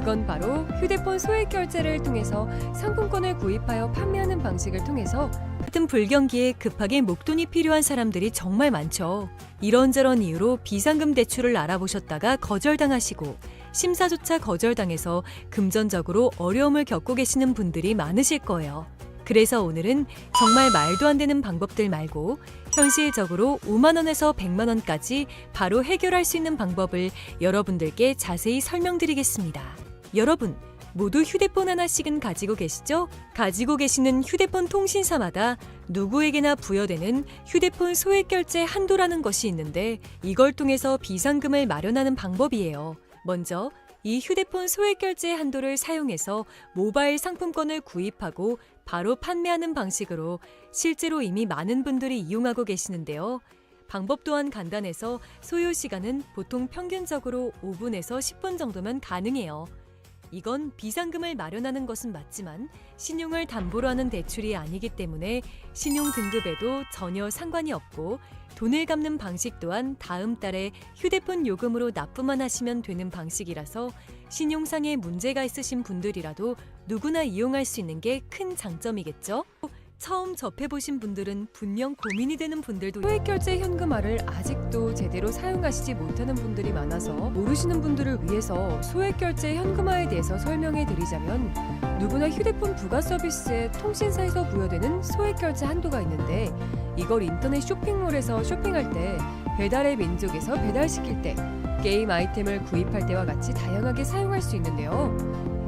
그건 바로 휴대폰 소액 결제를 통해서 상품권을 구입하여 판매하는 방식을 통해서 같은 불경기에 급하게 목돈이 필요한 사람들이 정말 많죠. 이런저런 이유로 비상금 대출을 알아보셨다가 거절당하시고 심사조차 거절당해서 금전적으로 어려움을 겪고 계시는 분들이 많으실 거예요. 그래서 오늘은 정말 말도 안 되는 방법들 말고 현실적으로 5만 원에서 100만 원까지 바로 해결할 수 있는 방법을 여러분들께 자세히 설명드리겠습니다. 여러분, 모두 휴대폰 하나씩은 가지고 계시죠? 가지고 계시는 휴대폰 통신사마다 누구에게나 부여되는 휴대폰 소액 결제 한도라는 것이 있는데 이걸 통해서 비상금을 마련하는 방법이에요. 먼저 이 휴대폰 소액 결제 한도를 사용해서 모바일 상품권을 구입하고 바로 판매하는 방식으로 실제로 이미 많은 분들이 이용하고 계시는데요. 방법 또한 간단해서 소요 시간은 보통 평균적으로 5분에서 10분 정도면 가능해요. 이건 비상금을 마련하는 것은 맞지만 신용을 담보로 하는 대출이 아니기 때문에 신용 등급에도 전혀 상관이 없고 돈을 갚는 방식 또한 다음 달에 휴대폰 요금으로 납부만 하시면 되는 방식이라서 신용상에 문제가 있으신 분들이라도 누구나 이용할 수 있는 게 큰 장점이겠죠? 처음 접해보신 분들은 분명 고민이 되는 분들도 소액 결제 현금화를 아직도 제대로 사용하시지 못하는 분들이 많아서 모르시는 분들을 위해서 소액 결제 현금화에 대해서 설명해 드리자면 누구나 휴대폰 부가 서비스에 통신사에서 부여되는 소액 결제 한도가 있는데 이걸 인터넷 쇼핑몰에서 쇼핑할 때 배달의 민족에서 배달시킬 때 게임 아이템을 구입할 때와 같이 다양하게 사용할 수 있는데요.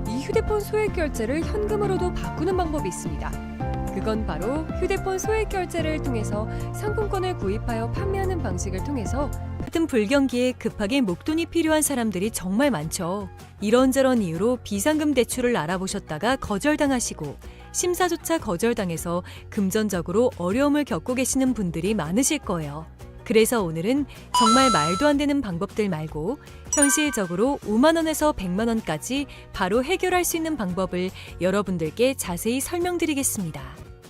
이 휴대폰 소액 결제를 현금으로도 바꾸는 방법이 있습니다. 그건 바로 휴대폰 소액 결제를 통해서 상품권을 구입하여 판매하는 방식을 통해서 같은 불경기에 급하게 목돈이 필요한 사람들이 정말 많죠. 이런저런 이유로 비상금 대출을 알아보셨다가 거절당하시고 심사조차 거절당해서 금전적으로 어려움을 겪고 계시는 분들이 많으실 거예요. 그래서 오늘은 정말 말도 안 되는 방법들 말고 현실적으로 5만 원에서 100만 원까지 바로 해결할 수 있는 방법을 여러분들께 자세히 설명드리겠습니다.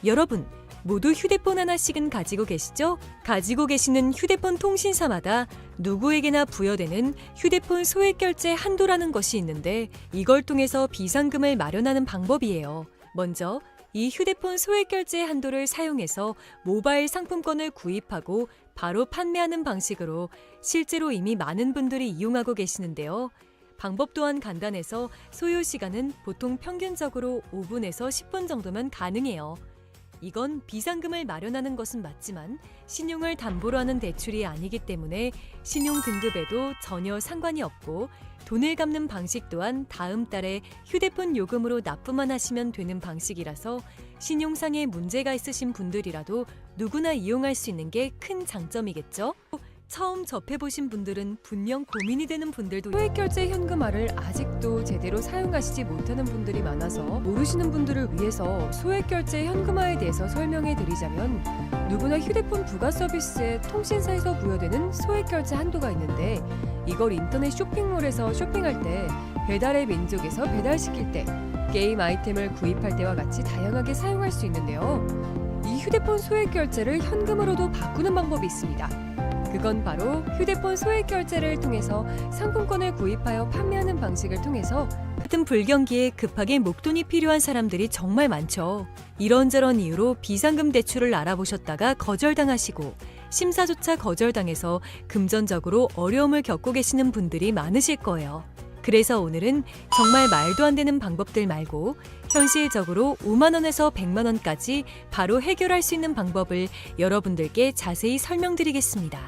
여러분, 모두 휴대폰 하나씩은 가지고 계시죠? 가지고 계시는 휴대폰 통신사마다 누구에게나 부여되는 휴대폰 소액 결제 한도라는 것이 있는데 이걸 통해서 비상금을 마련하는 방법이에요. 먼저 이 휴대폰 소액 결제 한도를 사용해서 모바일 상품권을 구입하고 바로 판매하는 방식으로 실제로 이미 많은 분들이 이용하고 계시는데요. 방법 또한 간단해서 소요 시간은 보통 평균적으로 5분에서 10분 정도면 가능해요. 이건 비상금을 마련하는 것은 맞지만 신용을 담보로 하는 대출이 아니기 때문에 신용 등급에도 전혀 상관이 없고 돈을 갚는 방식 또한 다음 달에 휴대폰 요금으로 납부만 하시면 되는 방식이라서 신용상에 문제가 있으신 분들이라도 누구나 이용할 수 있는 게 큰 장점이겠죠? 처음 접해보신 분들은 분명 고민이 되는 분들도 소액 결제 현금화를 아직도 제대로 사용하시지 못하는 분들이 많아서 모르시는 분들을 위해서 소액 결제 현금화에 대해서 설명해 드리자면 누구나 휴대폰 부가 서비스에 통신사에서 부여되는 소액 결제 한도가 있는데 이걸 인터넷 쇼핑몰에서 쇼핑할 때 배달의 민족에서 배달시킬 때 게임 아이템을 구입할 때와 같이 다양하게 사용할 수 있는데요. 이 휴대폰 소액 결제를 현금으로도 바꾸는 방법이 있습니다. 그건 바로 휴대폰 소액 결제를 통해서 상품권을 구입하여 판매하는 방식을 통해서 같은 불경기에 급하게 목돈이 필요한 사람들이 정말 많죠. 이런저런 이유로 비상금 대출을 알아보셨다가 거절당하시고 심사조차 거절당해서 금전적으로 어려움을 겪고 계시는 분들이 많으실 거예요. 그래서 오늘은 정말 말도 안 되는 방법들 말고 현실적으로 5만 원에서 100만 원까지 바로 해결할 수 있는 방법을 여러분들께 자세히 설명드리겠습니다.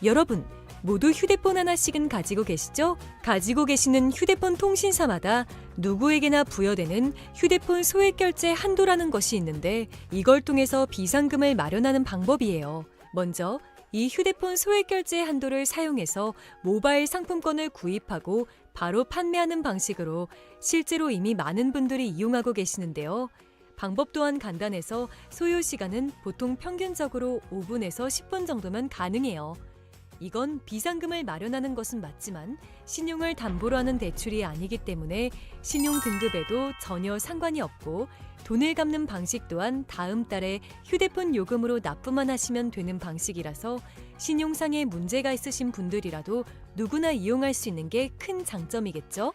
여러분, 모두 휴대폰 하나씩은 가지고 계시죠? 가지고 계시는 휴대폰 통신사마다 누구에게나 부여되는 휴대폰 소액 결제 한도라는 것이 있는데 이걸 통해서 비상금을 마련하는 방법이에요. 먼저 이 휴대폰 소액 결제 한도를 사용해서 모바일 상품권을 구입하고 바로 판매하는 방식으로 실제로 이미 많은 분들이 이용하고 계시는데요. 방법 또한 간단해서 소요 시간은 보통 평균적으로 5분에서 10분 정도면 가능해요. 이건 비상금을 마련하는 것은 맞지만 신용을 담보로 하는 대출이 아니기 때문에 신용 등급에도 전혀 상관이 없고 돈을 갚는 방식 또한 다음 달에 휴대폰 요금으로 납부만 하시면 되는 방식이라서 신용상에 문제가 있으신 분들이라도 누구나 이용할 수 있는 게 큰 장점이겠죠?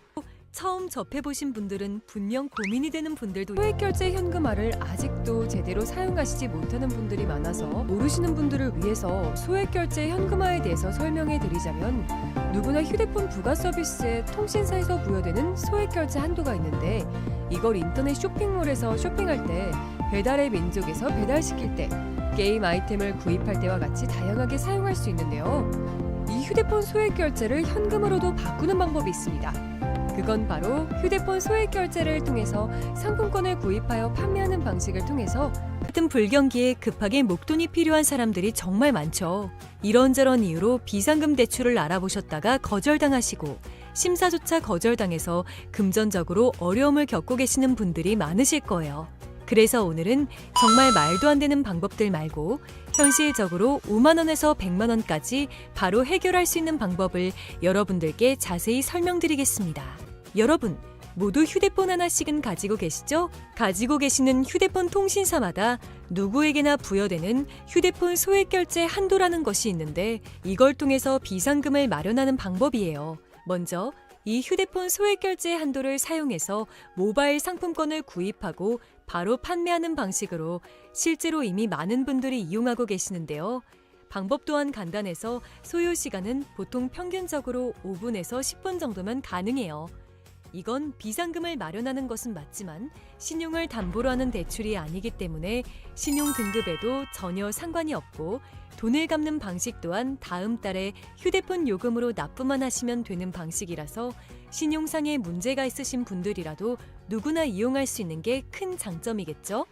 처음 접해보신 분들은 분명 고민이 되는 분들도 소액결제 현금화를 아직도 제대로 사용하시지 못하는 분들이 많아서 모르시는 분들을 위해서 소액결제 현금화에 대해서 설명해 드리자면, 누구나 휴대폰 부가 서비스에 통신사에서 부여되는 소액결제 한도가 있는데, 이걸 인터넷 쇼핑몰에서 쇼핑할 때, 배달의 민족에서 배달시킬 때, 게임 아이템을 구입할 때와 같이 다양하게 사용할 수 있는데요. 이 휴대폰 소액결제를 현금으로도 바꾸는 방법이 있습니다. 그건 바로 휴대폰 소액결제를 통해서 상품권을 구입하여 판매하는 방식을 통해서 같은 불경기에 급하게 목돈이 필요한 사람들이 정말 많죠. 이런저런 이유로 비상금 대출을 알아보셨다가 거절당하시고 심사조차 거절당해서 금전적으로 어려움을 겪고 계시는 분들이 많으실 거예요. 그래서 오늘은 정말 말도 안 되는 방법들 말고 현실적으로 5만 원에서 100만 원까지 바로 해결할 수 있는 방법을 여러분들께 자세히 설명드리겠습니다. 여러분, 모두 휴대폰 하나씩은 가지고 계시죠? 가지고 계시는 휴대폰 통신사마다 누구에게나 부여되는 휴대폰 소액결제 한도라는 것이 있는데, 이걸 통해서 비상금을 마련하는 방법이에요. 먼저 이 휴대폰 소액결제 한도를 사용해서 모바일 상품권을 구입하고 바로 판매하는 방식으로 실제로 이미 많은 분들이 이용하고 계시는데요. 방법 또한 간단해서 소요 시간은 보통 평균적으로 5분에서 10분 정도면 가능해요. 이건 비상금을 마련하는 것은 맞지만 신용을 담보로 하는 대출이 아니기 때문에 신용 등급에도 전혀 상관이 없고, 돈을 갚는 방식 또한 다음 달에 휴대폰 요금으로 납부만 하시면 되는 방식이라서 신용상의 문제가 있으신 분들이라도 누구나 이용할 수 있는 게 큰 장점이겠죠?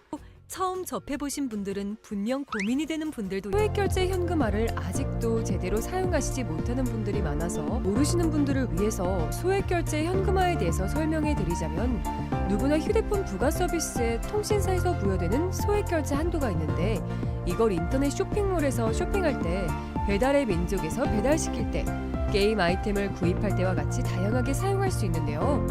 처음 접해보신 분들은 분명 고민이 되는 분들도 소액결제 현금화를 아직도 제대로 사용하시지 못하는 분들이 많아서 모르시는 분들을 위해서 소액결제 현금화에 대해서 설명해 드리자면, 누구나 휴대폰 부가 서비스에 통신사에서 부여되는 소액결제 한도가 있는데, 이걸 인터넷 쇼핑몰에서 쇼핑할 때, 배달의 민족에서 배달시킬 때, 게임 아이템을 구입할 때와 같이 다양하게 사용할 수 있는데요.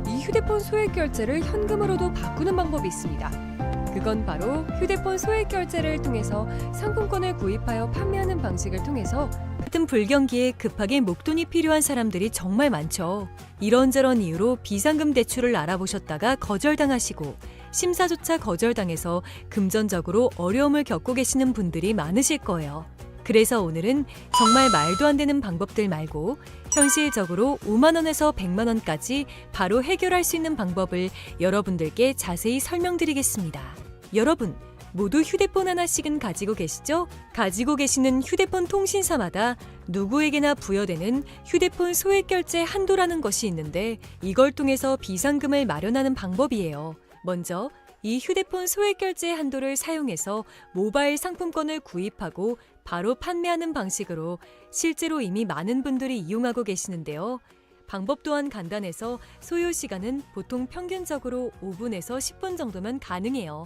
이 휴대폰 소액결제를 현금으로도 바꾸는 방법이 있습니다. 그건 바로 휴대폰 소액결제를 통해서 상품권을 구입하여 판매하는 방식을 통해서 같은 불경기에 급하게 목돈이 필요한 사람들이 정말 많죠. 이런저런 이유로 비상금 대출을 알아보셨다가 거절당하시고 심사조차 거절당해서 금전적으로 어려움을 겪고 계시는 분들이 많으실 거예요. 그래서 오늘은 정말 말도 안 되는 방법들 말고 현실적으로 5만 원에서 100만 원까지 바로 해결할 수 있는 방법을 여러분들께 자세히 설명드리겠습니다. 여러분, 모두 휴대폰 하나씩은 가지고 계시죠? 가지고 계시는 휴대폰 통신사마다 누구에게나 부여되는 휴대폰 소액결제 한도라는 것이 있는데, 이걸 통해서 비상금을 마련하는 방법이에요. 먼저 이 휴대폰 소액결제 한도를 사용해서 모바일 상품권을 구입하고 바로 판매하는 방식으로 실제로 이미 많은 분들이 이용하고 계시는데요. 방법 또한 간단해서 소요 시간은 보통 평균적으로 5분에서 10분 정도면 가능해요.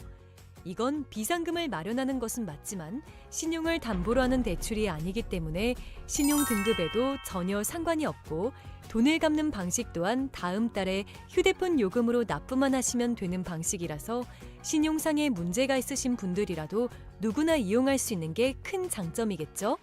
이건 비상금을 마련하는 것은 맞지만 신용을 담보로 하는 대출이 아니기 때문에 신용 등급에도 전혀 상관이 없고, 돈을 갚는 방식 또한 다음 달에 휴대폰 요금으로 납부만 하시면 되는 방식이라서 신용상의 문제가 있으신 분들이라도 누구나 이용할 수 있는 게 큰 장점이겠죠?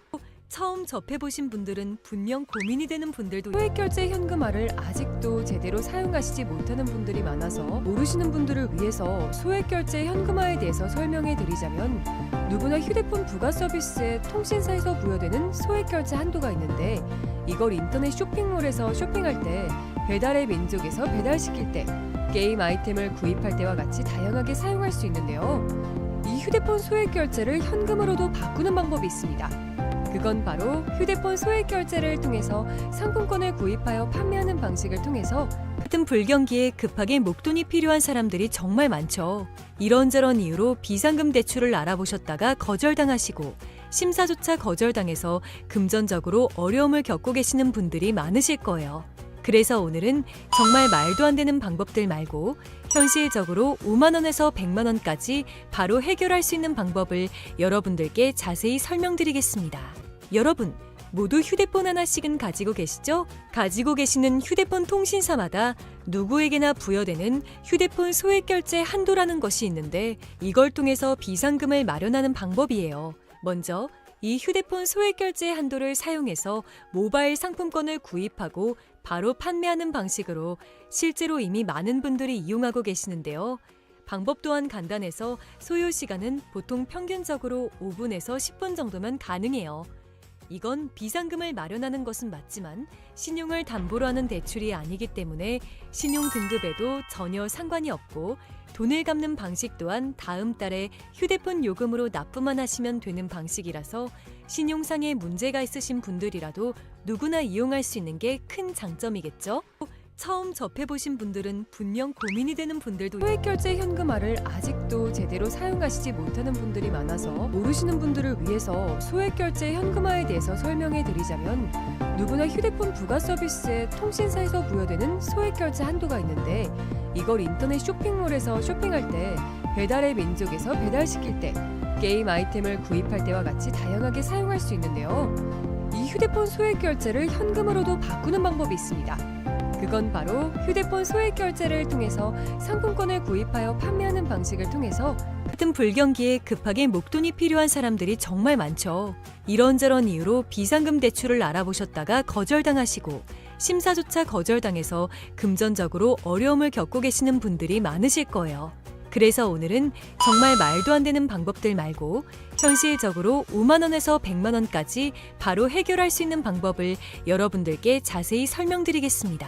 처음 접해보신 분들은 분명 고민이 되는 분들도 소액결제 현금화를 아직도 제대로 사용하시지 못하는 분들이 많아서 모르시는 분들을 위해서 소액결제 현금화에 대해서 설명해 드리자면, 누구나 휴대폰 부가 서비스에 통신사에서 부여되는 소액결제 한도가 있는데, 이걸 인터넷 쇼핑몰에서 쇼핑할 때, 배달의 민족에서 배달시킬 때, 게임 아이템을 구입할 때와 같이 다양하게 사용할 수 있는데요. 이 휴대폰 소액결제를 현금으로도 바꾸는 방법이 있습니다. 그건 바로 휴대폰 소액결제를 통해서 상품권을 구입하여 판매하는 방식을 통해서 같은 불경기에 급하게 목돈이 필요한 사람들이 정말 많죠. 이런저런 이유로 비상금 대출을 알아보셨다가 거절당하시고 심사조차 거절당해서 금전적으로 어려움을 겪고 계시는 분들이 많으실 거예요. 그래서 오늘은 정말 말도 안 되는 방법들 말고 현실적으로 5만 원에서 100만 원까지 바로 해결할 수 있는 방법을 여러분들께 자세히 설명드리겠습니다. 여러분, 모두 휴대폰 하나씩은 가지고 계시죠? 가지고 계시는 휴대폰 통신사마다 누구에게나 부여되는 휴대폰 소액결제 한도라는 것이 있는데, 이걸 통해서 비상금을 마련하는 방법이에요. 먼저 이 휴대폰 소액결제 한도를 사용해서 모바일 상품권을 구입하고 바로 판매하는 방식으로 실제로 이미 많은 분들이 이용하고 계시는데요. 방법 또한 간단해서 소요 시간은 보통 평균적으로 5분에서 10분 정도면 가능해요. 이건 비상금을 마련하는 것은 맞지만 신용을 담보로 하는 대출이 아니기 때문에 신용 등급에도 전혀 상관이 없고 돈을 갚는 방식 또한 다음 달에 휴대폰 요금으로 납부만 하시면 되는 방식이라서 신용상에 문제가 있으신 분들이라도 누구나 이용할 수 있는 게 큰 장점이겠죠? 처음 접해보신 분들은 분명 고민이 되는 분들도 소액결제 현금화를 아직도 제대로 사용하시지 못하는 분들이 많아서 모르시는 분들을 위해서 소액결제 현금화에 대해서 설명해 드리자면 누구나 휴대폰 부가 서비스에 통신사에서 부여되는 소액결제 한도가 있는데 이걸 인터넷 쇼핑몰에서 쇼핑할 때 배달의 민족에서 배달시킬 때 게임 아이템을 구입할 때와 같이 다양하게 사용할 수 있는데요. 이 휴대폰 소액결제를 현금으로도 바꾸는 방법이 있습니다. 그건 바로 휴대폰 소액결제를 통해서 상품권을 구입하여 판매하는 방식을 통해서 같은 불경기에 급하게 목돈이 필요한 사람들이 정말 많죠. 이런저런 이유로 비상금 대출을 알아보셨다가 거절당하시고 심사조차 거절당해서 금전적으로 어려움을 겪고 계시는 분들이 많으실 거예요. 그래서 오늘은 정말 말도 안 되는 방법들 말고 현실적으로 5만 원에서 100만 원까지 바로 해결할 수 있는 방법을 여러분들께 자세히 설명드리겠습니다.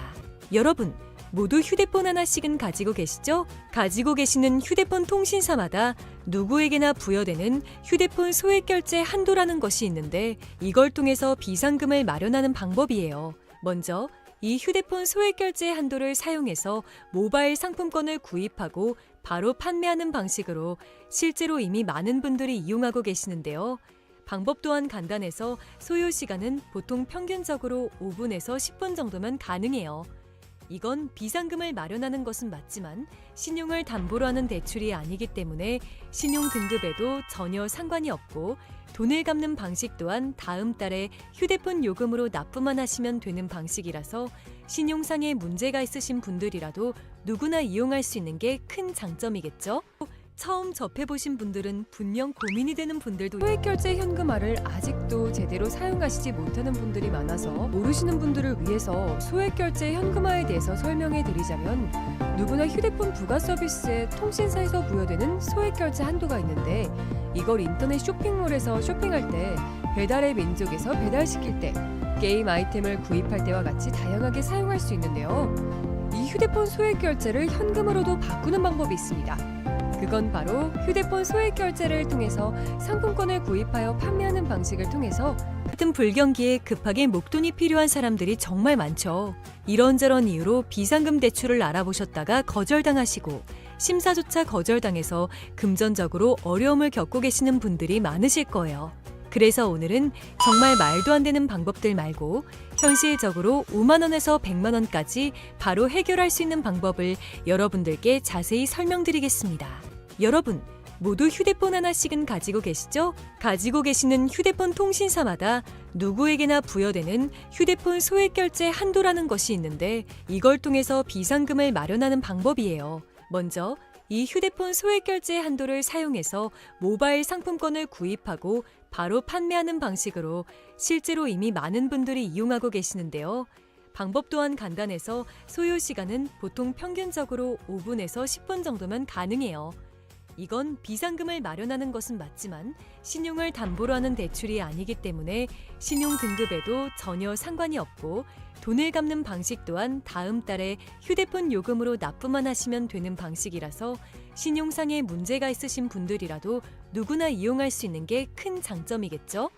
여러분, 모두 휴대폰 하나씩은 가지고 계시죠? 가지고 계시는 휴대폰 통신사마다 누구에게나 부여되는 휴대폰 소액결제 한도라는 것이 있는데 이걸 통해서 비상금을 마련하는 방법이에요. 먼저 이 휴대폰 소액결제 한도를 사용해서 모바일 상품권을 구입하고 바로 판매하는 방식으로 실제로 이미 많은 분들이 이용하고 계시는데요. 방법 또한 간단해서 소요 시간은 보통 평균적으로 5분에서 10분 정도면 가능해요. 이건 비상금을 마련하는 것은 맞지만 신용을 담보로 하는 대출이 아니기 때문에 신용 등급에도 전혀 상관이 없고 돈을 갚는 방식 또한 다음 달에 휴대폰 요금으로 납부만 하시면 되는 방식이라서 신용상에 문제가 있으신 분들이라도 누구나 이용할 수 있는 게 큰 장점이겠죠? 처음 접해보신 분들은 분명 고민이 되는 분들도 소액결제 현금화를 아직도 제대로 사용하시지 못하는 분들이 많아서 모르시는 분들을 위해서 소액결제 현금화에 대해서 설명해 드리자면 누구나 휴대폰 부가 서비스에 통신사에서 부여되는 소액결제 한도가 있는데 이걸 인터넷 쇼핑몰에서 쇼핑할 때 배달의 민족에서 배달시킬 때 게임 아이템을 구입할 때와 같이 다양하게 사용할 수 있는데요. 이 휴대폰 소액결제를 현금으로도 바꾸는 방법이 있습니다. 그건 바로 휴대폰 소액결제를 통해서 상품권을 구입하여 판매하는 방식을 통해서 같은 불경기에 급하게 목돈이 필요한 사람들이 정말 많죠. 이런저런 이유로 비상금 대출을 알아보셨다가 거절당하시고 심사조차 거절당해서 금전적으로 어려움을 겪고 계시는 분들이 많으실 거예요. 그래서 오늘은 정말 말도 안 되는 방법들 말고 현실적으로 5만 원에서 100만 원까지 바로 해결할 수 있는 방법을 여러분들께 자세히 설명드리겠습니다. 여러분, 모두 휴대폰 하나씩은 가지고 계시죠? 가지고 계시는 휴대폰 통신사마다 누구에게나 부여되는 휴대폰 소액결제 한도라는 것이 있는데 이걸 통해서 비상금을 마련하는 방법이에요. 먼저 이 휴대폰 소액결제 한도를 사용해서 모바일 상품권을 구입하고 바로 판매하는 방식으로 실제로 이미 많은 분들이 이용하고 계시는데요. 방법 또한 간단해서 소요 시간은 보통 평균적으로 5분에서 10분 정도면 가능해요. 이건 비상금을 마련하는 것은 맞지만 신용을 담보로 하는 대출이 아니기 때문에 신용 등급에도 전혀 상관이 없고 돈을 갚는 방식 또한 다음 달에 휴대폰 요금으로 납부만 하시면 되는 방식이라서 신용상에 문제가 있으신 분들이라도 누구나 이용할 수 있는 게 큰 장점이겠죠?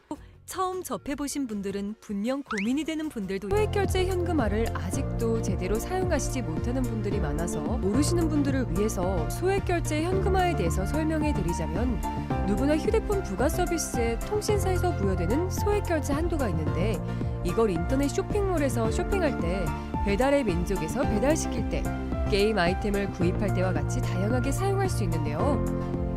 처음 접해보신 분들은 분명 고민이 되는 분들도 소액결제 현금화를 아직도 제대로 사용하시지 못하는 분들이 많아서 모르시는 분들을 위해서 소액결제 현금화에 대해서 설명해 드리자면 누구나 휴대폰 부가 서비스에 통신사에서 부여되는 소액결제 한도가 있는데 이걸 인터넷 쇼핑몰에서 쇼핑할 때 배달의 민족에서 배달시킬 때 게임 아이템을 구입할 때와 같이 다양하게 사용할 수 있는데요.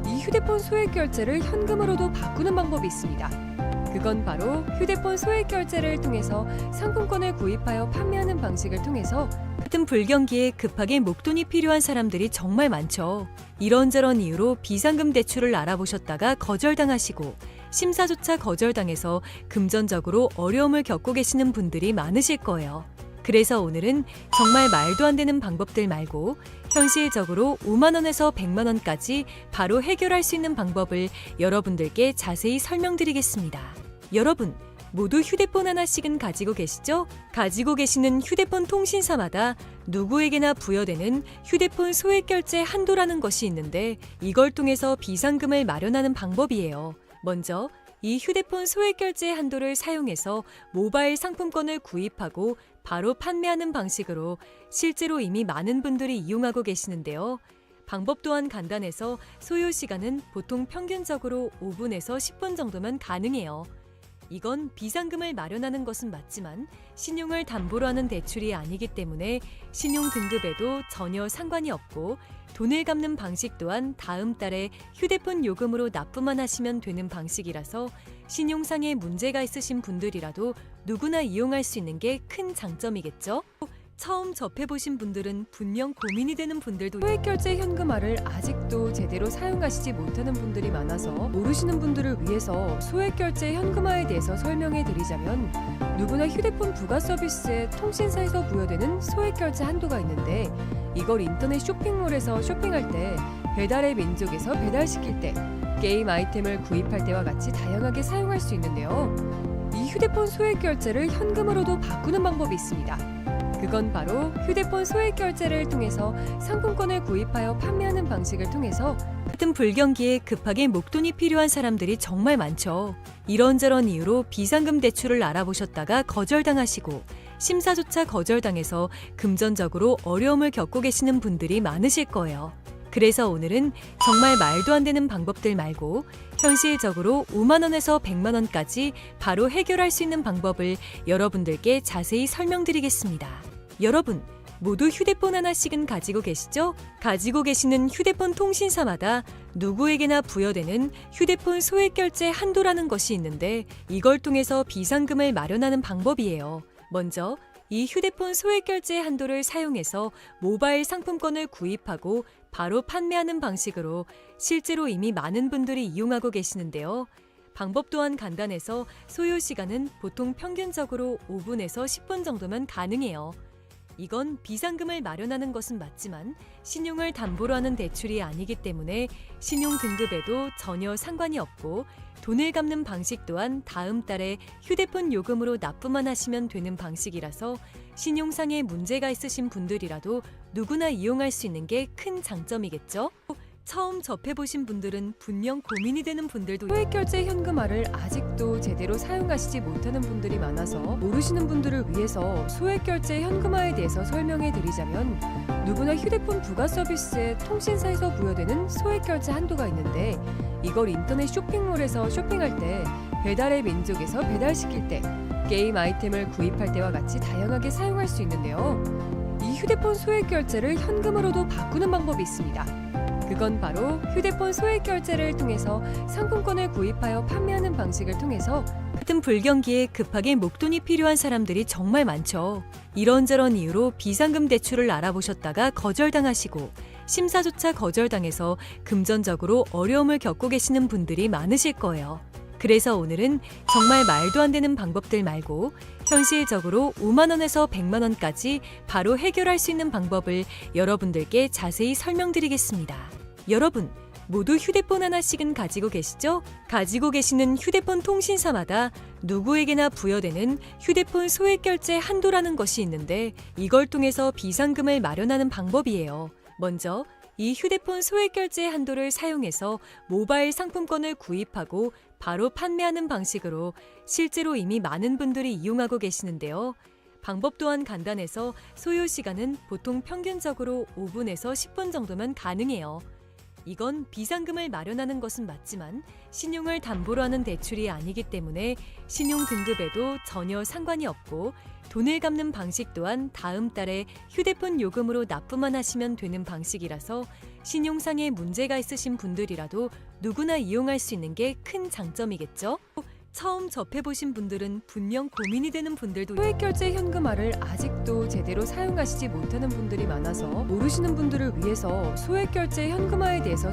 이 휴대폰 소액결제를 현금으로도 바꾸는 방법이 있습니다. 그건 바로 휴대폰 소액결제를 통해서 상품권을 구입하여 판매하는 방식을 통해서 같은 불경기에 급하게 목돈이 필요한 사람들이 정말 많죠. 이런저런 이유로 비상금 대출을 알아보셨다가 거절당하시고 심사조차 거절당해서 금전적으로 어려움을 겪고 계시는 분들이 많으실 거예요. 그래서 오늘은 정말 말도 안 되는 방법들 말고 현실적으로 5만 원에서 100만 원까지 바로 해결할 수 있는 방법을 여러분들께 자세히 설명드리겠습니다. 여러분, 모두 휴대폰 하나씩은 가지고 계시죠? 가지고 계시는 휴대폰 통신사마다 누구에게나 부여되는 휴대폰 소액결제 한도라는 것이 있는데 이걸 통해서 비상금을 마련하는 방법이에요. 먼저 이 휴대폰 소액결제 한도를 사용해서 모바일 상품권을 구입하고 바로 판매하는 방식으로 실제로 이미 많은 분들이 이용하고 계시는데요. 방법 또한 간단해서 소요 시간은 보통 평균적으로 5분에서 10분 정도면 가능해요. 이건 비상금을 마련하는 것은 맞지만 신용을 담보로 하는 대출이 아니기 때문에 신용 등급에도 전혀 상관이 없고 돈을 갚는 방식 또한 다음 달에 휴대폰 요금으로 납부만 하시면 되는 방식이라서 신용상에 문제가 있으신 분들이라도 누구나 이용할 수 있는 게 큰 장점이겠죠? 처음 접해보신 분들은 분명 고민이 되는 분들도 소액결제 현금화를 아직도 제대로 사용하시지 못하는 분들이 많아서 모르시는 분들을 위해서 소액결제 현금화에 대해서 설명해 드리자면 누구나 휴대폰 부가 서비스에 통신사에서 부여되는 소액결제 한도가 있는데 이걸 인터넷 쇼핑몰에서 쇼핑할 때 배달의 민족에서 배달시킬 때 게임 아이템을 구입할 때와 같이 다양하게 사용할 수 있는데요. 이 휴대폰 소액결제를 현금으로도 바꾸는 방법이 있습니다. 그건 바로 휴대폰 소액결제를 통해서 상품권을 구입하여 판매하는 방식을 통해서 같은 불경기에 급하게 목돈이 필요한 사람들이 정말 많죠. 이런저런 이유로 비상금 대출을 알아보셨다가 거절당하시고 심사조차 거절당해서 금전적으로 어려움을 겪고 계시는 분들이 많으실 거예요. 그래서 오늘은 정말 말도 안 되는 방법들 말고 현실적으로 5만 원에서 100만 원까지 바로 해결할 수 있는 방법을 여러분들께 자세히 설명드리겠습니다. 여러분, 모두 휴대폰 하나씩은 가지고 계시죠? 가지고 계시는 휴대폰 통신사마다 누구에게나 부여되는 휴대폰 소액결제 한도라는 것이 있는데 이걸 통해서 비상금을 마련하는 방법이에요. 먼저 이 휴대폰 소액결제 한도를 사용해서 모바일 상품권을 구입하고 바로 판매하는 방식으로 실제로 이미 많은 분들이 이용하고 계시는데요. 방법 또한 간단해서 소요 시간은 보통 평균적으로 5분에서 10분 정도면 가능해요. 이건 비상금을 마련하는 것은 맞지만 신용을 담보로 하는 대출이 아니기 때문에 신용 등급에도 전혀 상관이 없고 돈을 갚는 방식 또한 다음 달에 휴대폰 요금으로 납부만 하시면 되는 방식이라서 신용상에 문제가 있으신 분들이라도 누구나 이용할 수 있는 게 큰 장점이겠죠? 처음 접해보신 분들은 분명 고민이 되는 분들도 소액결제 현금화를 아직도 제대로 사용하시지 못하는 분들이 많아서 모르시는 분들을 위해서 소액결제 현금화에 대해서 설명해 드리자면 누구나 휴대폰 부가 서비스에 통신사에서 부여되는 소액결제 한도가 있는데 이걸 인터넷 쇼핑몰에서 쇼핑할 때 배달의 민족에서 배달시킬 때 게임 아이템을 구입할 때와 같이 다양하게 사용할 수 있는데요. 이 휴대폰 소액결제를 현금으로도 바꾸는 방법이 있습니다. 그건 바로 휴대폰 소액결제를 통해서 상품권을 구입하여 판매하는 방식을 통해서 같은 불경기에 급하게 목돈이 필요한 사람들이 정말 많죠. 이런저런 이유로 비상금 대출을 알아보셨다가 거절당하시고 심사조차 거절당해서 금전적으로 어려움을 겪고 계시는 분들이 많으실 거예요. 그래서 오늘은 정말 말도 안 되는 방법들 말고 현실적으로 5만 원에서 100만 원까지 바로 해결할 수 있는 방법을 여러분들께 자세히 설명드리겠습니다. 여러분, 모두 휴대폰 하나씩은 가지고 계시죠? 가지고 계시는 휴대폰 통신사마다 누구에게나 부여되는 휴대폰 소액결제 한도라는 것이 있는데 이걸 통해서 비상금을 마련하는 방법이에요. 먼저 이 휴대폰 소액결제 한도를 사용해서 모바일 상품권을 구입하고 바로 판매하는 방식으로 실제로 이미 많은 분들이 이용하고 계시는데요. 방법 또한 간단해서 소요 시간은 보통 평균적으로 5분에서 10분 정도면 가능해요. 이건 비상금을 마련하는 것은 맞지만 신용을 담보로 하는 대출이 아니기 때문에 신용 등급에도 전혀 상관이 없고 돈을 갚는 방식 또한 다음 달에 휴대폰 요금으로 납부만 하시면 되는 방식이라서 신용상에 문제가 있으신 분들이라도 누구나 이용할 수 있는 게 큰 장점이겠죠? 처음 접해보신 분들은 분명 고민이 되는 분들도 소액결제 현금화를 아직도 제대로 사용하시지 못하는 분들이 많아서 모르시는 분들을 위해서 소액결제 현금화에 대해서